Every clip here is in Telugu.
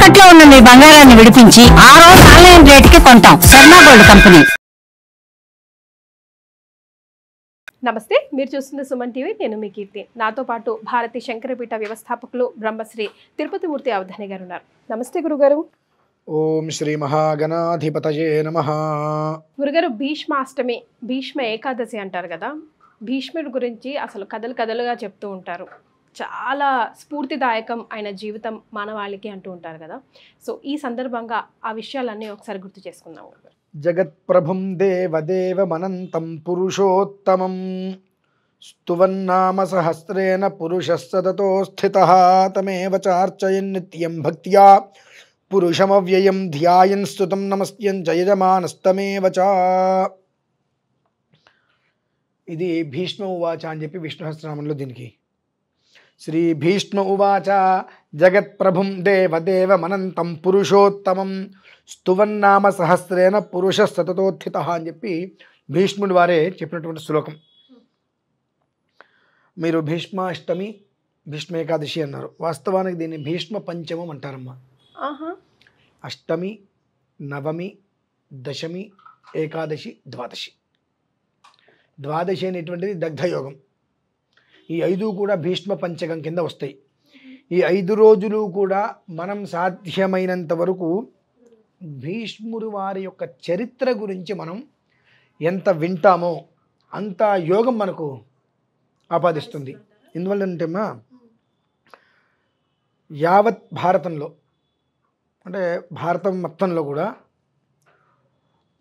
తాకట్లో ఉన్న మీ బంగారాన్ని విడిపించి ఆ రోజు ఆన్లైన్ రేటుకి కొంటాం. Sharma gold company. నమస్తే, మీరు చూస్తున్న సుమన్ టీవీ. నేను మీ కీర్తి. నాతో పాటు భారతీ శంకరపీఠ వ్యవస్థాపకులు బ్రహ్మశ్రీ తిరుపతి మూర్తి అవధాని గారు ఉన్నారు. నమస్తే గురుగారు. ఓం శ్రీ మహాగణాధిపతయే నమః. గురుగారు, భీష్మాష్టమి, భీష్మ ఏకాదశి అంటారు కదా. భీష్ముడి గురించి అసలు కథలు కథలుగా చెప్తూ ఉంటారు. చాలా స్ఫూర్తిదాయకం ఆయన జీవితం మానవాళికి అంటూ ఉంటారు కదా. సో ఈ సందర్భంగా ఆ విషయాలన్నీ ఒకసారి గుర్తు చేసుకుందాం. జగత్ప్రభుం దేవదేవమనంతం పురుషోత్తమం స్తువన్నామ సహస్రేణ పురుషः సతతో స్థితః తమేవ చార్చయన్ నిత్యం భక్త్యా పురుషమవ్యయం ధ్యాయన్ స్తుతం నమస్యం జయజమానస్తమేవ చ. ఇది భీష్మ ఉవాచ అని చెప్పి విష్ణు సహస్రనామంలో దీనికి శ్రీ భీష్మ ఉవాచ జగత్ప్రభుం దేవదేవమనంతం పురుషోత్తమం స్తువన్నామ సహస్రేణ పురుష సతతోత్థిత అని చెప్పి భీష్ముడి వారే చెప్పినటువంటి శ్లోకం. మీరు భీష్మాష్టమి భీష్మ ఏకాదశి అన్నారు. వాస్తవానికి దీన్ని భీష్మ పంచమం అంటారమ్మా. అష్టమి, నవమి, దశమి, ఏకాదశి, ద్వాదశి. ద్వాదశి అనేటువంటిది దగ్ధయోగం. ఈ 5 కూడా భీష్మ పంచకం కింద వస్తాయి. ఈ 5 రోజులు కూడా మనం సాధ్యమైనంత వరకు భీష్ముడు వారి యొక్క చరిత్ర గురించి మనం ఎంత వింటామో అంత యోగం మనకు ఆపాదిస్తుంది. ఎందువల్ల అంటేమ్మా, యావత్ భారతంలో అంటే భారతం మొత్తంలో కూడా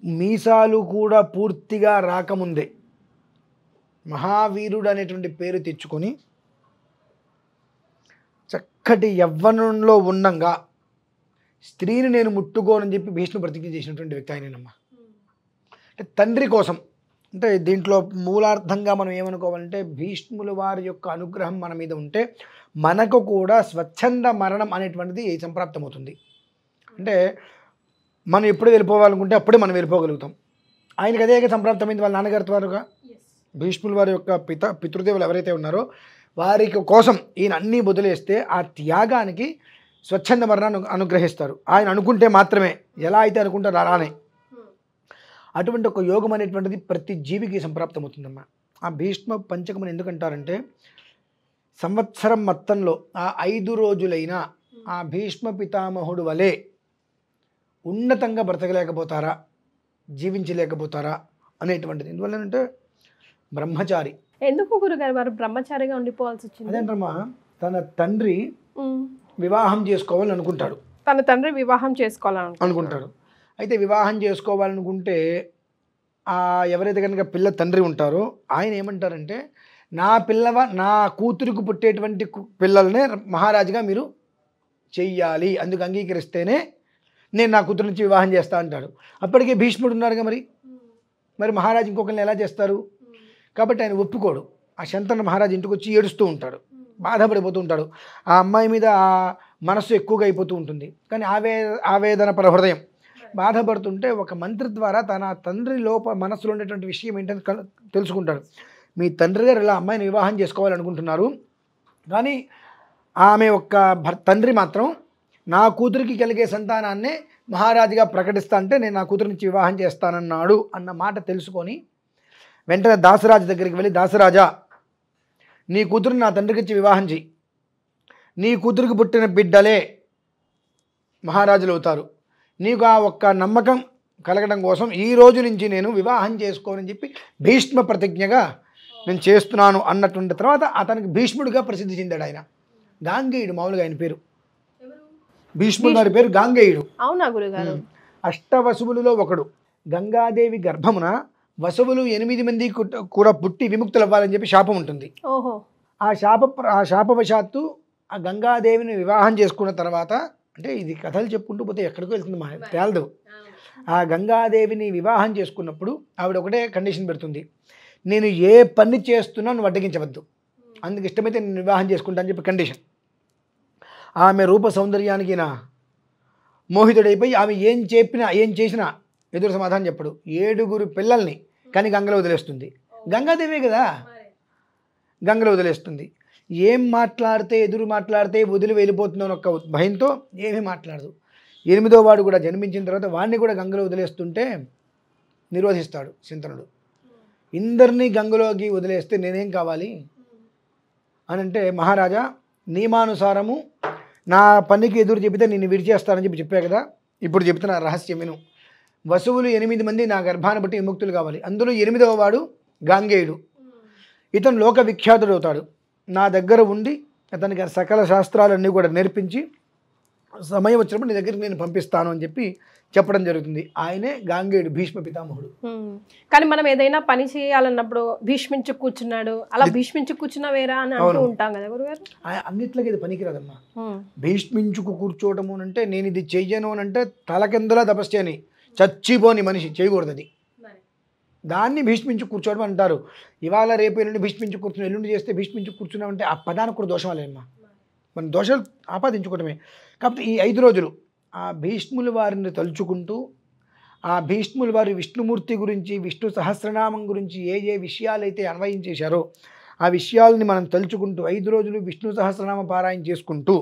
మీసాలు కూడా పూర్తిగా రాకముందే మహావీరుడు అనేటువంటి పేరు తెచ్చుకొని చక్కటి యవ్వనంలో ఉండంగా స్త్రీని నేను ముట్టుకోనని చెప్పి భీష్మ ప్రతిజ్ఞ చేసినటువంటి వ్యక్తి ఆయనమ్మా. అంటే తండ్రి కోసం, అంటే దీంట్లో మూలార్థంగా మనం ఏమనుకోవాలంటే భీష్ముల వారి యొక్క అనుగ్రహం మన మీద ఉంటే మనకు కూడా స్వచ్ఛంద మరణం అనేటువంటిది సంప్రాప్తమవుతుంది. అంటే మనం ఎప్పుడు వెళ్ళిపోవాలనుకుంటే అప్పుడే మనం వెళ్ళిపోగలుగుతాం. ఆయనకి అదే సంప్రాప్తమైంది వాళ్ళ నాన్నగారి ద్వారాగా. భీష్ముల వారి యొక్క పితృదేవులు ఎవరైతే ఉన్నారో వారికి కోసం ఈయన అన్నీ వదిలేస్తే ఆ త్యాగానికి స్వచ్ఛంద మరణాన్ని అనుగ్రహిస్తారు. ఆయన అనుకుంటే మాత్రమే, ఎలా అయితే అనుకుంటారో అలానే. అటువంటి ఒక యోగం అనేటువంటిది ప్రతి జీవికి సంప్రాప్తమవుతుందమ్మా. ఆ భీష్మ పంచకమని ఎందుకంటారంటే సంవత్సరం మొత్తంలో ఆ 5 రోజులైనా ఆ భీష్మ పితామహుడు వలె ఉన్నతంగా బ్రతకలేకపోతారా, జీవించలేకపోతారా అనేటువంటిది. ఎందువల్లంటే బ్రహ్మచారి. ఎందుకు గురుగారు వారు బ్రహ్మచారిగా ఉండిపోవాల్సి వచ్చింది? అదేంటమ్మా, తన తండ్రి వివాహం చేసుకోవాలని అనుకుంటాడు. తన తండ్రి వివాహం చేసుకోవాలనుకుంటాడు. అయితే వివాహం చేసుకోవాలనుకుంటే ఎవరైతే కనుక పిల్ల తండ్రి ఉంటారో ఆయన ఏమంటారంటే, నా కూతురికి పుట్టేటువంటి పిల్లల్నే మహారాజుగా మీరు చెయ్యాలి, అందుకు అంగీకరిస్తేనే నేను నా కూతురు నుంచి వివాహం చేస్తా అంటాడు. అప్పటికే భీష్ముడు ఉన్నారుగా, మరి మహారాజు ఇంకొకరిని ఎలా చేస్తారు? కాబట్టి ఆయన ఒప్పుకోడు. ఆ శంతన మహారాజు ఇంటికి వచ్చి ఏడుస్తూ ఉంటాడు, బాధపడిపోతూ ఉంటాడు. ఆ అమ్మాయి మీద ఆ మనస్సు ఎక్కువగా అయిపోతూ ఉంటుంది. కానీ ఆవేదన పర హృదయం బాధపడుతుంటే ఒక మంత్రి ద్వారా తన తండ్రి మనస్సులో ఉండేటువంటి విషయం ఏంటని తెలుసుకుంటాడు. మీ తండ్రి గారు ఇలా అమ్మాయిని వివాహం చేసుకోవాలనుకుంటున్నారు, కానీ ఆమె తండ్రి మాత్రం నా కూతురికి కలిగే సంతానాన్నే మహారాజుగా ప్రకటిస్తా అంటే నేను నా కూతురు నుంచి వివాహం చేస్తానన్నాడు అన్న మాట తెలుసుకొని వెంటనే దాసరాజు దగ్గరికి వెళ్ళి, దాసరాజా, నీ కూతురుని నా తండ్రికి ఇచ్చి వివాహం చెయ్యి, నీ కూతురికి పుట్టిన బిడ్డలే మహారాజులు అవుతారు, నీకు ఆ ఒక్క నమ్మకం కలగడం కోసం ఈ రోజు నుంచి నేను వివాహం చేసుకోనని చెప్పి భీష్మ ప్రతిజ్ఞగా నేను చేస్తున్నాను అన్నటువంటి తర్వాత అతనికి భీష్ముడిగా ప్రసిద్ధి చెందాడు. ఆయన గాంగేయుడు, మామూలుగా ఆయన పేరు భీష్ముడు గారి పేరు గాంగేయుడు. అవునా గురుగారు? అష్టవసువులలో ఒకడు. గంగాదేవి గర్భమున వసువులు 8 మంది కూడా పుట్టి విముక్తులు అవ్వాలని చెప్పి శాపం ఉంటుంది. ఆ శాపవశాత్తు ఆ గంగాదేవిని వివాహం చేసుకున్న తర్వాత, అంటే ఇది కథలు చెప్పుకుంటూ పోతే ఎక్కడికి వెళ్తుంది మా తేలదు. ఆ గంగాదేవిని వివాహం చేసుకున్నప్పుడు ఆవిడ ఒకటే కండిషన్ పెడుతుంది, నేను ఏ పని చేస్తున్నా నువ్వు అడ్డగించవద్దు, అందుకు ఇష్టమైతే నేను వివాహం చేసుకుంటా అని చెప్పి కండిషన్. ఆమె రూప సౌందర్యానికి మోహితుడైపోయి ఆమె ఏం చేసినా ఎదురు సమాధానం చెప్పడు. 7 పిల్లల్ని కానీ గంగలో వదిలేస్తుంది. గంగాదేవే కదా, గంగలో వదిలేస్తుంది. ఏం మాట్లాడితే ఎదురు మాట్లాడితే వదిలి వెళ్ళిపోతుందని ఒక భయంతో ఏమీ మాట్లాడదు. 8వ వాడు కూడా జన్మించిన తర్వాత వాడిని కూడా గంగలో వదిలేస్తుంటే నిరోధిస్తాడు చింతనుడు. ఇందరినీ గంగలోకి వదిలేస్తే నేనేం కావాలి అని అంటే, మహారాజా నియమానుసారము నా పనికి ఎదురు చెబితే నిన్ను విడిచేస్తానని చెప్పా కదా, ఇప్పుడు చెప్తున్న రహస్యం విను. వసువులు 8 మంది నా గర్భాన్ని బట్టి విముక్తులు కావాలి. అందులో 8వ వాడు గాంగేయుడు. ఇతను లోక విఖ్యాతుడు అవుతాడు. నా దగ్గర ఉండి అతనికి సకల శాస్త్రాలన్నీ కూడా నేర్పించి సమయం వచ్చినప్పుడు నీ దగ్గరికి నేను పంపిస్తాను అని చెప్పి చెప్పడం జరుగుతుంది. ఆయనే గాంగేయుడు, భీష్మ పితామహుడు. కానీ మనం ఏదైనా పని చేయాలన్నప్పుడు భీష్మించి కూర్చున్నాడు, అలా భీష్మించి కూర్చున్నా వేరా అని అంటూ ఉంటాం కదా గురుగారు. అన్నిట్లకి ఇది పనికిరాదమ్మా. భీష్మించుకు కూర్చోవడము అంటే నేను ఇది చెయ్యను అని అంటే తలకిందులా తపస్సు చేయని చచ్చిపోని మనిషి చేయకూడదు. అది దాన్ని భీష్మించి కూర్చోవడం అంటారు. ఇవాళ రేపు ఎల్లుండి భీష్మించి కూర్చుని ఎల్లుండి చేస్తే భీష్మించి కూర్చున్నామంటే ఆ పదానికి కూడా దోషం లేదమ్మా, మన దోషాలు ఆపాదించుకోవడమే. కాబట్టి ఈ 5 రోజులు ఆ భీష్ముల వారిని తలుచుకుంటూ, ఆ భీష్ముల వారి విష్ణుమూర్తి గురించి, విష్ణు సహస్రనామం గురించి ఏ ఏ విషయాలైతే అన్వయం చేశారో ఆ విషయాలని మనం తలుచుకుంటూ 5 రోజులు విష్ణు సహస్రనామ పారాయణ చేసుకుంటూ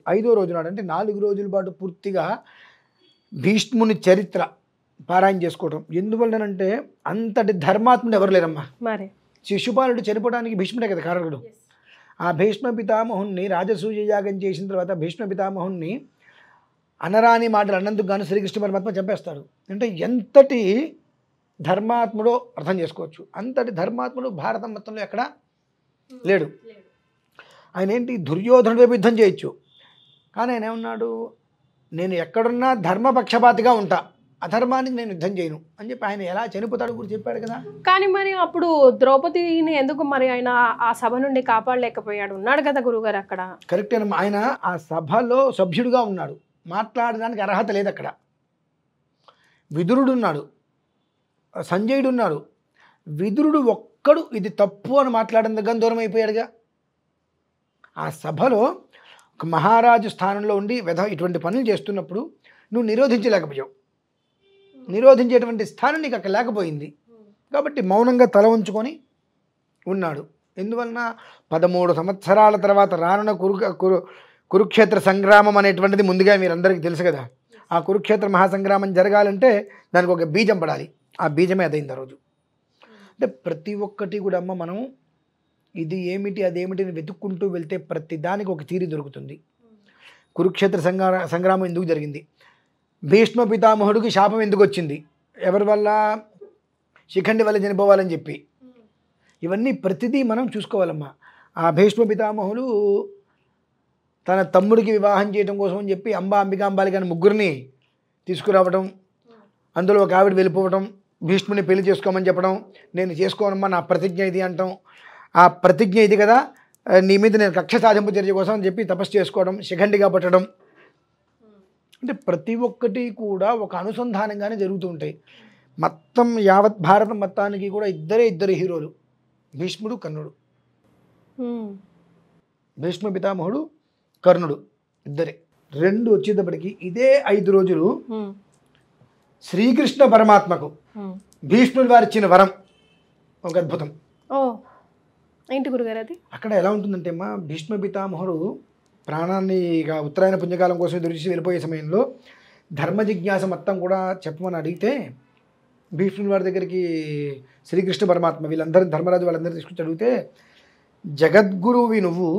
5వ రోజు నాడు అంటే 4 రోజుల పాటు పూర్తిగా భీష్ముని చరిత్ర పారాయణ చేసుకోవడం. ఎందువల్లనంటే అంతటి ధర్మాత్ముడు ఎవరు లేరమ్మా. మరి శిశుపాలుడు చనిపోవడానికి భీష్ముడే కదా కారకుడు. ఆ భీష్మ పితామహుణ్ణి రాజసూయ యాగం చేసిన తర్వాత భీష్మ పితామహుణ్ణి అనరాని మాటలు అన్నందుకు గాను శ్రీకృష్ణ పరమాత్మ చంపేస్తాడు. అంటే ఎంతటి ధర్మాత్ముడో అర్థం చేసుకోవచ్చు. అంతటి ధర్మాత్ముడు భారతం మొత్తంలో ఎక్కడ లేడు. ఆయన ఏంటి, దుర్యోధనుడి వైపు యుద్ధం చేయొచ్చు, కానీ ఆయన ఏమన్నాడు, నేను ఎక్కడున్నా ధర్మపక్షపాతిగా ఉంటా, అధర్మానికి నేను యుద్ధం చేయను అని చెప్పి ఆయన ఎలా చనిపోతాడు కూడా చెప్పాడు కదా. కానీ మరి అప్పుడు ద్రౌపదిని ఎందుకు మరి ఆయన ఆ సభ నుండి కాపాడలేకపోయాడు? ఉన్నాడు కదా గురుగారు అక్కడ. కరెక్ట్. ఆయన ఆ సభలో సభ్యుడిగా ఉన్నాడు, మాట్లాడడానికి అర్హత లేదు అక్కడ. విదురుడు ఉన్నాడు, సంజయుడు ఉన్నాడు. విదురుడు ఒక్కడు ఇది తప్పు అని మాట్లాడేందుకు దూరం అయిపోయాడుగా. ఆ సభలో ఒక మహారాజు స్థానంలో ఉండి ఇటువంటి పనులు చేస్తున్నప్పుడు నువ్వు నిరోధించలేకపోయావు. నిరోధించేటువంటి స్థానం నీకు అక్కడ లేకపోయింది. కాబట్టి మౌనంగా తల ఉంచుకొని ఉన్నాడు. ఎందువలన 13 సంవత్సరాల తర్వాత రానున్న కురుక్షేత్ర సంగ్రామం అనేటువంటిది ముందుగా మీరందరికీ తెలుసు కదా. ఆ కురుక్షేత్ర మహాసంగ్రామం జరగాలంటే దానికి ఒక బీజం పడాలి. ఆ బీజమే అదైంది ఆ రోజు. అంటే ప్రతి ఒక్కటి కూడా అమ్మ మనం ఇది ఏమిటి అదేమిటి అని వెతుక్కుంటూ వెళ్తే ప్రతి దానికి ఒక తీరి దొరుకుతుంది. కురుక్షేత్ర సంగ్రామం ఎందుకు జరిగింది, భీష్మ పితామహుడికి శాపం ఎందుకు వచ్చింది, ఎవరి వల్ల, శిఖండి వల్ల చనిపోవాలని చెప్పి, ఇవన్నీ ప్రతిదీ మనం చూసుకోవాలమ్మా. ఆ భీష్మ పితామహుడు తన తమ్ముడికి వివాహం చేయడం కోసం అని చెప్పి అంబికాంబాలి గారి ముగ్గురిని తీసుకురావడం, అందులో ఒక ఆవిడ వెళ్ళిపోవడం, భీష్ముని పెళ్లి చేసుకోమని చెప్పడం, నేను చేసుకోనమ్మా నా ప్రతిజ్ఞ ఇది అంటాం. ఆ ప్రతిజ్ఞ ఇది కదా, నీ మీద నేను కక్ష సాధింపు చర్య కోసం అని చెప్పి తపస్సు చేసుకోవడం, శిఖండిగా పట్టడం. అంటే ప్రతి ఒక్కటి కూడా ఒక అనుసంధానంగానే జరుగుతూ ఉంటాయి. మొత్తం యావత్ భారతం మొత్తానికి కూడా ఇద్దరు హీరోలు, భీష్ముడు, కర్ణుడు. భీష్మ పితామహుడు, కర్ణుడు ఇద్దరే. 2 వచ్చేటప్పటికి ఇదే 5 రోజులు శ్రీకృష్ణ పరమాత్మకు భీష్ముడు వారు ఇచ్చిన వరం ఒక అద్భుతం. ఏంటి గురుగారు అది? అక్కడ ఎలా ఉంటుందంటే అమ్మా, భీష్మ పితామహుడు ప్రాణాన్ని ఇక ఉత్తరాయణ పుణ్యకాలం కోసం ఎదురుచి వెళ్ళిపోయే సమయంలో ధర్మ జిజ్ఞాస మొత్తం కూడా చెప్పమని అడిగితే భీష్ముడి వారి దగ్గరికి శ్రీకృష్ణ పరమాత్మ వీళ్ళందరూ ధర్మరాజు వాళ్ళందరూ తీసుకొచ్చి అడిగితే, జగద్గురువి నువ్వు,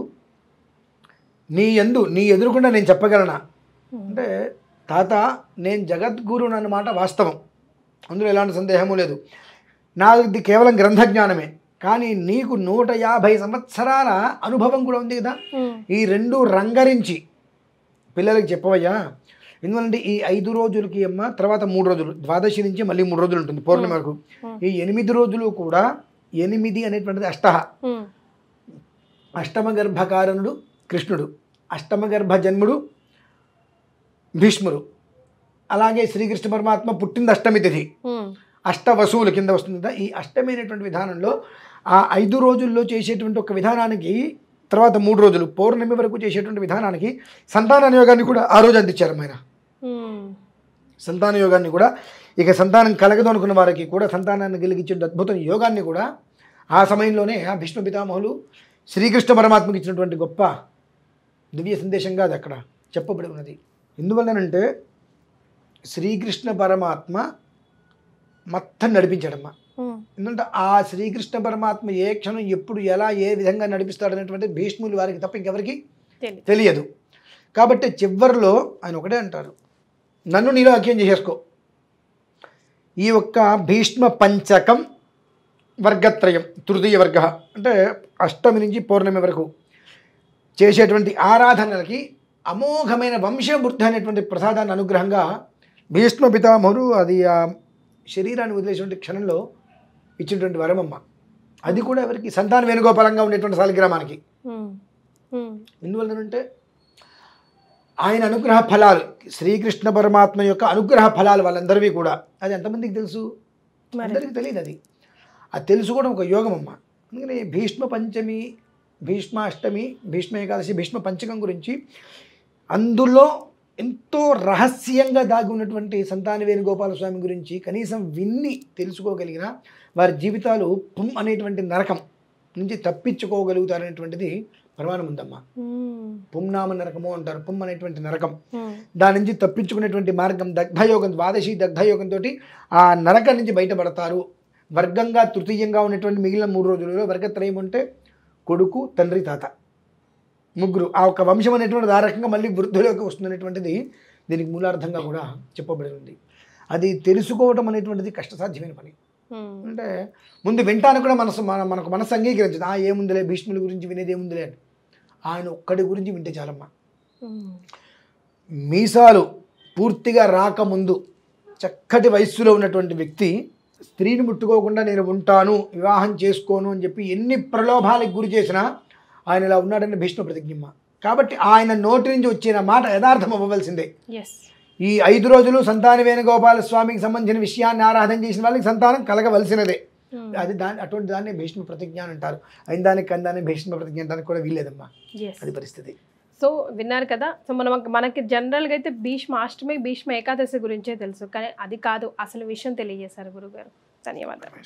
నీ ఎదురుకుండా నేను చెప్పగలనా అంటే, తాత నేను జగద్గురుని అన్నమాట వాస్తవం, అందులో ఎలాంటి సందేహము లేదు. నాది కేవలం గ్రంథజ్ఞానమే, కానీ నీకు 150 సంవత్సరాల అనుభవం కూడా ఉంది కదా. ఈ 2 రంగరించి పిల్లలకి చెప్పవయ్యా. ఎందుకంటే ఈ 5 రోజులకి అమ్మ తర్వాత 3 రోజులు, ద్వాదశి నుంచి మళ్ళీ 3 రోజులు ఉంటుంది పౌర్ణమి వరకు. ఈ 8 రోజులు కూడా 8 అనేటువంటిది అష్టమ గర్భకారణుడు కృష్ణుడు, అష్టమ గర్భ జన్ముడు భీష్ముడు, అలాగే శ్రీకృష్ణ పరమాత్మ పుట్టింది అష్టమి తిథి, అష్టవసువుల కింద వస్తుంది. ఈ అష్టమి అనేటువంటి విధానంలో ఆ 5 రోజుల్లో చేసేటువంటి ఒక విధానానికి తర్వాత 3 రోజులు పౌర్ణమి వరకు చేసేటువంటి విధానానికి సంతాన యోగాన్ని కూడా ఆ రోజు అందించారు ఆయన. సంతాన యోగాన్ని కూడా, ఇక సంతానం కలగదు అనుకున్న వారికి కూడా సంతానాన్ని కలిగించే అద్భుతం యోగాన్ని కూడా ఆ సమయంలోనే ఆ భీష్మ పితామహులు శ్రీకృష్ణ పరమాత్మకి ఇచ్చినటువంటి గొప్ప దివ్య సందేశంగా అది అక్కడ చెప్పబడి ఉన్నది. ఎందువల్లనంటే శ్రీకృష్ణ పరమాత్మ మొత్తం నడిపించాడమ్మా. ఎందుకంటే ఆ శ్రీకృష్ణ పరమాత్మ ఏ క్షణం ఎప్పుడు ఎలా ఏ విధంగా నడిపిస్తాడనేటువంటి భీష్ములు వారికి తప్ప ఇంకెవరికి తెలియదు. కాబట్టి చివరిలో ఆయన ఒకటే అంటారు, నన్ను నీలో ఐక్యం చేసేసుకో. ఈ ఒక్క భీష్మ పంచకం వర్గత్రయం, తృతీయ వర్గ అంటే అష్టమి నుంచి పౌర్ణమి వరకు చేసేటువంటి ఆరాధనలకి అమోఘమైన వంశవృద్ధి అనేటువంటి ప్రసాదాన్ని అనుగ్రహంగా భీష్మ పితామహుడు అది ఆ శరీరాన్ని వదిలేటువంటి క్షణంలో ఇచ్చినటువంటి వరమమ్మ. అది కూడా ఎవరికి? సంతాన వేణుగోపాలంగా ఉండేటువంటి శాలిగ్రామానికి. ఎందువల్లనంటే ఆయన అనుగ్రహ ఫలాలు, శ్రీకృష్ణ పరమాత్మ యొక్క అనుగ్రహ ఫలాలు వాళ్ళందరివి కూడా. అది ఎంతమందికి తెలుసు? అందరికీ తెలియదు. అది తెలుసుకోవడం ఒక యోగం అమ్మ. అందుకని భీష్మ పంచమి, భీష్మ అష్టమి, భీష్మ ఏకాదశి, భీష్మ పంచకం గురించి అందులో ఎంతో రహస్యంగా దాగి ఉన్నటువంటి సంతాన వేణుగోపాల స్వామి గురించి కనీసం విన్ని తెలుసుకోగలిగిన వారి జీవితాలు పుమ్ అనేటువంటి నరకం నుంచి తప్పించుకోగలుగుతారనేటువంటిది ప్రమాణం ఉందమ్మా. పుంనామ నరకము అంటారు. పుమ్ అనేటువంటి నరకం, దాని నుంచి తప్పించుకునేటువంటి మార్గం దగ్ధయోగం, ద్వాదశి దగ్ధయోగంతో ఆ నరకం నుంచి బయటపడతారు. వర్గంగా తృతీయంగా ఉన్నటువంటి మిగిలిన 3 రోజులలో వర్గత్రయం ఉంటే కొడుకు, తండ్రి, తాత, ముగ్గురు. ఆ ఒక వంశం అనేటువంటిది ఆ రకంగా మళ్ళీ వృద్ధిలోకి వస్తుందనేటువంటిది దీనికి మూలార్థంగా కూడా చెప్పబడి ఉంది. అది తెలుసుకోవటం అనేటువంటిది కష్టసాధ్యమైన పని. అంటే ముందు వింటానికి కూడా మనకు మనసు అంగీకరించదు. ఏముందిలే భీష్ముల గురించి వినేది ఏముందిలే అని. ఆయన ఒక్కడి గురించి వింటే చాలమ్మా. మీసాలు పూర్తిగా రాకముందు చక్కటి వయస్సులో ఉన్నటువంటి వ్యక్తి స్త్రీని ముట్టుకోకుండా నేను ఉంటాను, వివాహం చేసుకోను అని చెప్పి ఎన్ని ప్రలోభాలకు గురి చేసినా ఆయన ఇలా ఉన్నాడని భీష్మ ప్రతిజ్ఞమ్మ. కాబట్టి ఆయన నోటి నుంచి వచ్చిన మాట యథార్థం అవ్వవలసిందే. ఈ 5 రోజులు సంతాన వేణుగోపాల స్వామికి సంబంధించిన విషయాన్ని ఆరాధన చేసిన వాళ్ళకి సంతానం కలగవలసినదే. అది అటువంటి దాన్ని భీష్మ ప్రతిజ్ఞ అని అంటారు. అయిన దానికి కందాన్ని భీష్మ ప్రతిజ్ఞ అంటానికి కూడా వీల్లేదమ్మా. అది పరిస్థితి. సో విన్నారు కదా. సో మనకి జనరల్గా అయితే భీష్మాష్టమి, భీష్మ ఏకాదశి గురించే తెలుసు, కానీ అది కాదు అసలు విషయం తెలియజేశారు గురుగారు. ధన్యవాదాలు.